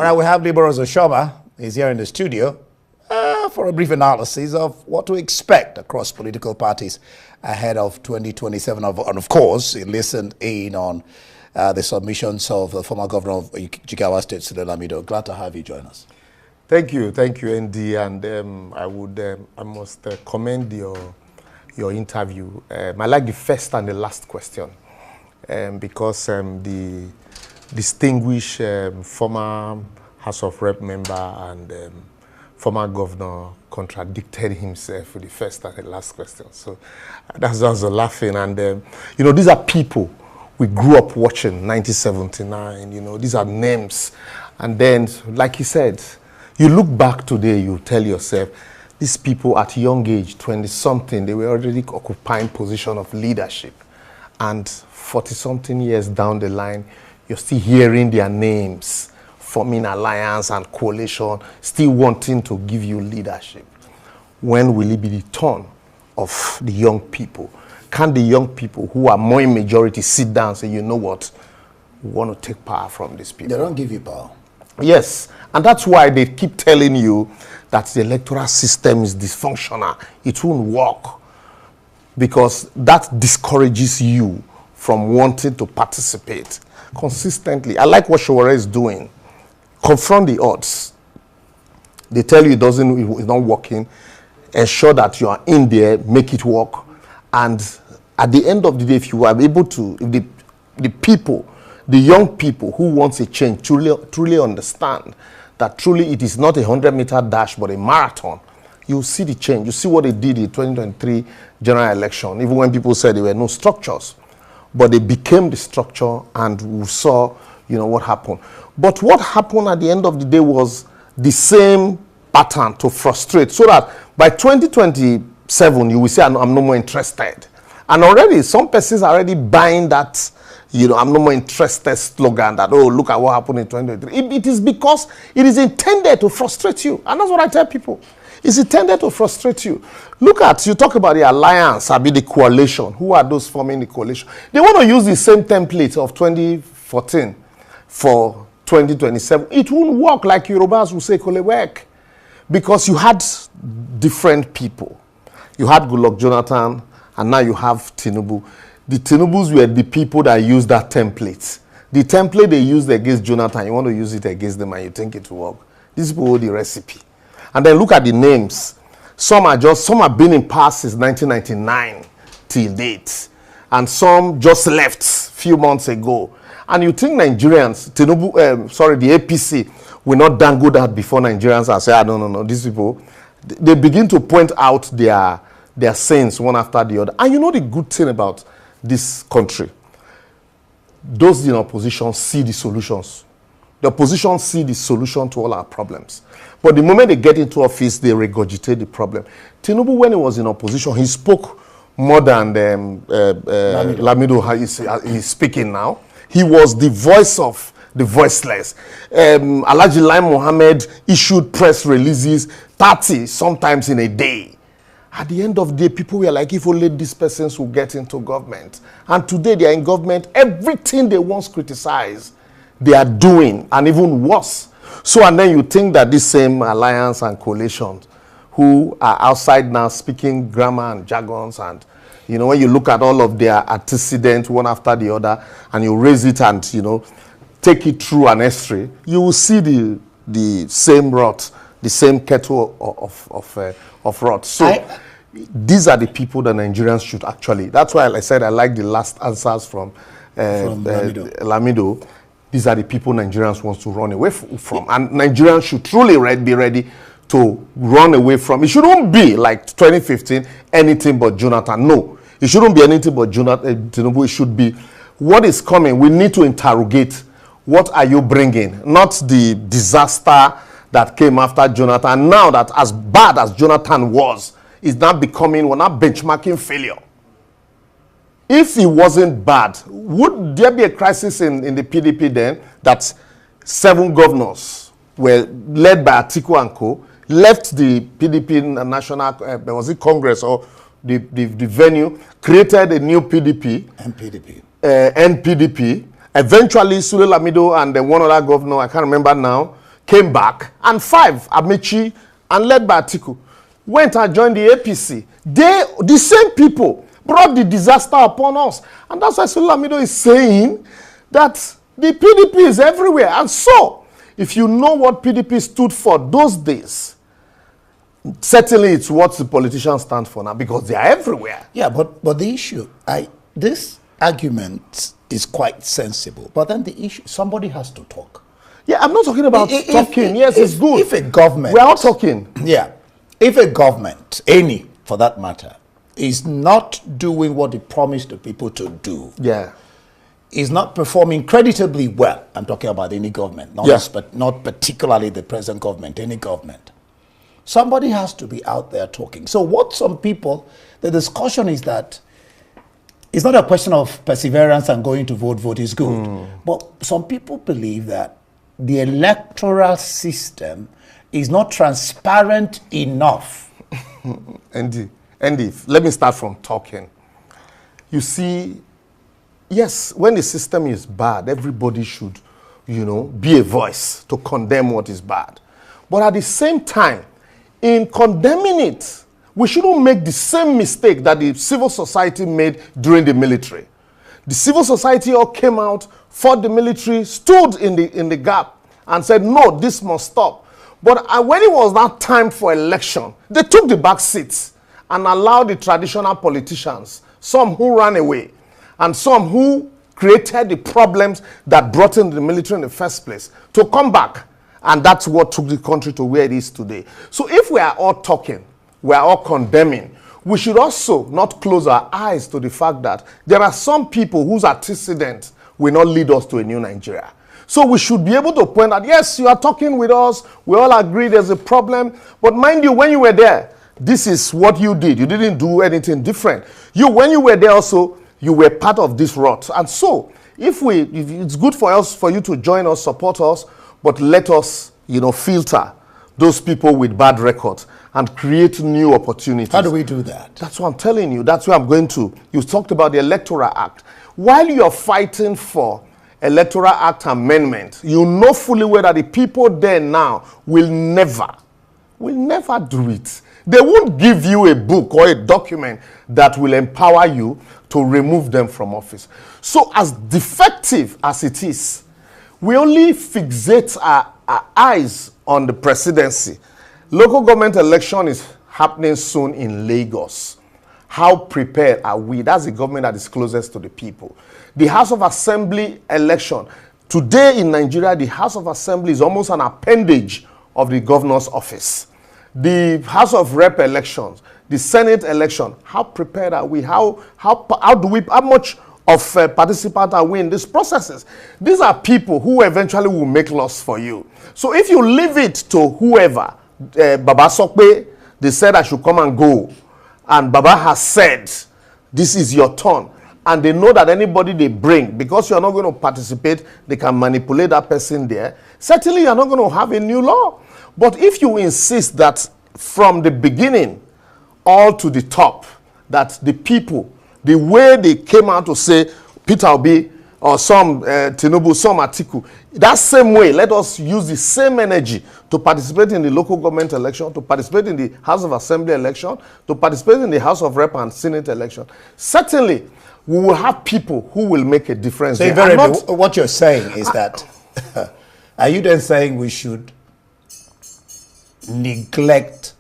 All right, we have Liberals Oshomo. He's here in the studio for a brief analysis of what to expect across political parties ahead of 2027. And of course, he listened in on the submissions of the former governor of Jigawa State, Sule Lamido. Glad to have you join us. Thank you, ND, and I must commend your interview. I like the first and the last question because the distinguished former House of Rep member and former governor contradicted himself with the first and the last question. So that's just laughing. And, you know, these are people we grew up watching, 1979, you know, these are names. And then, like he said, you look back today, you tell yourself, these people at young age, 20-something, they were already occupying position of leadership. And 40-something years down the line, you're still hearing their names, forming alliance and coalition, still wanting to give you leadership. When will it be the turn of the young people? Can the young people who are more in majority sit down and say, you know what, we want to take power from these people? They don't give you power. Yes, and that's why they keep telling you that the electoral system is dysfunctional. It won't work because that discourages you from wanting to participate consistently. I like what Showore is doing. Confront the odds. They tell you it's not working. Ensure that you are in there, make it work. And at the end of the day, if you are able to, if the people, the young people who wants a change truly understand that truly it is not a 100-meter dash but a marathon, you see the change. You see what they did in 2023 general election, even when people said there were no structures. But they became the structure and we saw, you know, what happened. But what happened at the end of the day was the same pattern to frustrate, so that by 2027, you will say, I'm no more interested. And already, some persons are already buying that, you know, I'm no more interested slogan that, oh, look at what happened in 2023. It is because it is intended to frustrate you. And that's what I tell people. It's intended to frustrate you. Look at, you talk about the alliance, the coalition. Who are those forming the coalition? They want to use the same template of 2014 for 2027. It won't work like Yorubas will say, Kole work. Because you had different people. You had Goodluck Jonathan, and now you have Tinubu. The Tinubus were the people that used that template. The template they used against Jonathan, you want to use it against them and you think it will work. These people hold the recipe. And then look at the names. Some have been in power since 1999 till date. And some just left a few months ago. And you think Nigerians, the APC, will not dangle that before Nigerians and say, no, these people, they begin to point out their sins one after the other. And you know the good thing about this country? Those in opposition see the solutions. The opposition see the solution to all our problems. But the moment they get into office, they regurgitate the problem. Tinubu, when he was in opposition, he spoke more than Lamido is speaking now. He was the voice of the voiceless. Alhaji Lai Mohammed issued press releases 30 sometimes in a day. At the end of the day, people were like, if only these persons will get into government. And today they are in government. Everything they once criticized, they are doing, and even worse. So, and then you think that this same alliance and coalition who are outside now speaking grammar and jargons, and, you know, when you look at all of their antecedents one after the other, and you raise it and, you know, take it through an S-ray, you will see the same rot, the same kettle of rot. So these are the people that Nigerians should actually, that's why I said I like the last answers from Lamido. These are the people Nigerians want to run away from. And Nigerians should truly be ready to run away from. It shouldn't be like 2015, anything but Jonathan. No, it shouldn't be anything but Jonathan. It should be what is coming. We need to interrogate, what are you bringing? Not the disaster that came after Jonathan. Now that as bad as Jonathan was, is now becoming, we're now benchmarking failure. If it wasn't bad, would there be a crisis in the PDP then that 7 governors were led by Atiku and co, left the PDP national, was it Congress or the venue, created a new PDP, NPDP. Eventually, Sule Lamido and one other governor, I can't remember now, came back, and 5, Amechi, and led by Atiku, went and joined the APC. The same people, brought the disaster upon us. And that's why Lamido is saying that the PDP is everywhere. And so, if you know what PDP stood for those days, certainly it's what the politicians stand for now, because they are everywhere. Yeah, but the issue, this argument is quite sensible. But then the issue, somebody has to talk. Yeah, I'm not talking about talking. Yes, it's good. If a government... We are all talking. Yeah. If a government, any for that matter, is not doing what it promised the people to do, yeah, is not performing creditably well, I'm talking about any government, not particularly the present government, any government, somebody has to be out there talking. So what some people, the discussion is that it's not a question of perseverance and going to vote is good. But some people believe that the electoral system is not transparent enough. Andy, let me start from talking. You see, yes, when the system is bad, everybody should, be a voice to condemn what is bad. But at the same time, in condemning it, we shouldn't make the same mistake that the civil society made during the military. The civil society all came out, fought the military, stood in the gap, and said, no, this must stop. But when it was that time for election, they took the back seats and allowed the traditional politicians, some who ran away, and some who created the problems that brought in the military in the first place, to come back. And that's what took the country to where it is today. So if we are all talking, we are all condemning, we should also not close our eyes to the fact that there are some people whose antecedents will not lead us to a new Nigeria. So we should be able to point out, yes, you are talking with us, we all agree there's a problem, but mind you, when you were there, this is what you did. You didn't do anything different. When you were there also, you were part of this rot. And so, if it's good for you to join us, support us, but let us, filter those people with bad records and create new opportunities. How do we do that? That's what I'm telling you. That's where I'm going to. You talked about the Electoral Act. While you're fighting for Electoral Act amendment, you know fully well that the people there now will never do it. They won't give you a book or a document that will empower you to remove them from office. So as defective as it is, we only fixate our eyes on the presidency. Local government election is happening soon in Lagos. How prepared are we? That's the government that is closest to the people. The House of Assembly election. Today in Nigeria, the House of Assembly is almost an appendage of the governor's office. The House of Rep elections, the Senate election, how prepared are we? How much of participants are we in these processes? These are people who eventually will make laws for you. So if you leave it to whoever, Baba Sokpe, they said I should come and go, and Baba has said, this is your turn, and they know that anybody they bring, because you're not going to participate, they can manipulate that person there, certainly you're not going to have a new law. But if you insist that from the beginning all to the top, that the people, the way they came out to say Peter Obi or some Tinubu, some Atiku, that same way, let us use the same energy to participate in the local government election, to participate in the House of Assembly election, to participate in the House of Rep and Senate election. Certainly, we will have people who will make a difference. So what you're saying is that, are you then saying we should neglect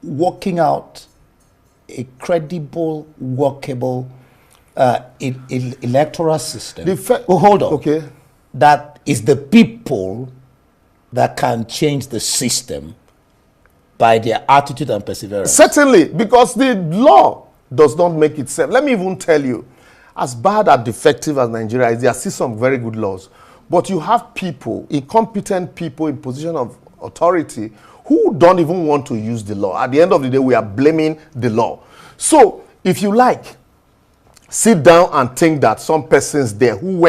working out a credible, workable electoral system? Hold on. Okay. That is the people that can change the system by their attitude and perseverance. Certainly, because the law does not make itself. Let me even tell you, as bad and defective as Nigeria is, there are still some very good laws. But you have people, incompetent people in position of authority who don't even want to use the law. At the end of the day, we are blaming the law. So, if you like, sit down and think that some persons there who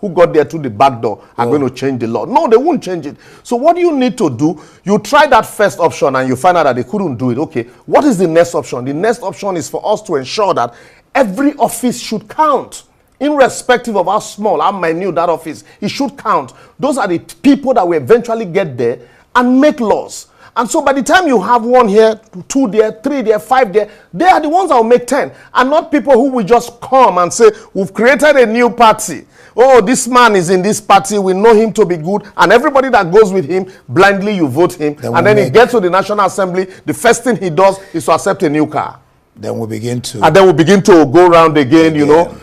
got there through the back door are going to change the law. No, they won't change it. So what do you need to do? You try that first option and you find out that they couldn't do it. Okay, what is the next option? The next option is for us to ensure that every office should count. irrespective of how small, how minute that office, it should count. Those are the people that will eventually get there and make laws. And so by the time you have 1 here, 2 there, 3 there, 5 there, they are the ones that will make 10. And not people who will just come and say, we've created a new party. Oh, this man is in this party. We know him to be good. And everybody that goes with him, blindly you vote him. And then he gets to the National Assembly. The first thing he does is to accept a new car. Then we begin to... And then we begin to go around again, you know.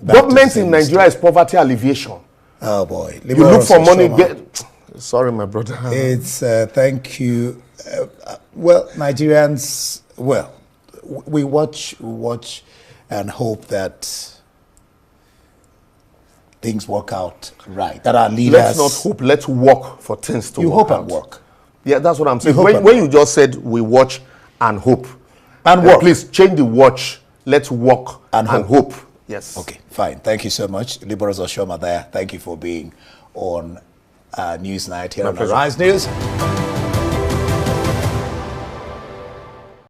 Government in Nigeria is poverty alleviation. Oh, boy. You look for money... Sorry, my brother. It's, thank you. Well, Nigerians, well, we watch and hope that things work out right. That our leaders... Let's not hope. Let's work for things to work out. You hope and work. Yeah, that's what I'm saying. When you just said we watch and hope. And work. Please change the watch. Let's work and hope. Yes. Okay, fine. Thank you so much. Liberals Oshomo there. Thank you for being on Newsnight here on Arise News.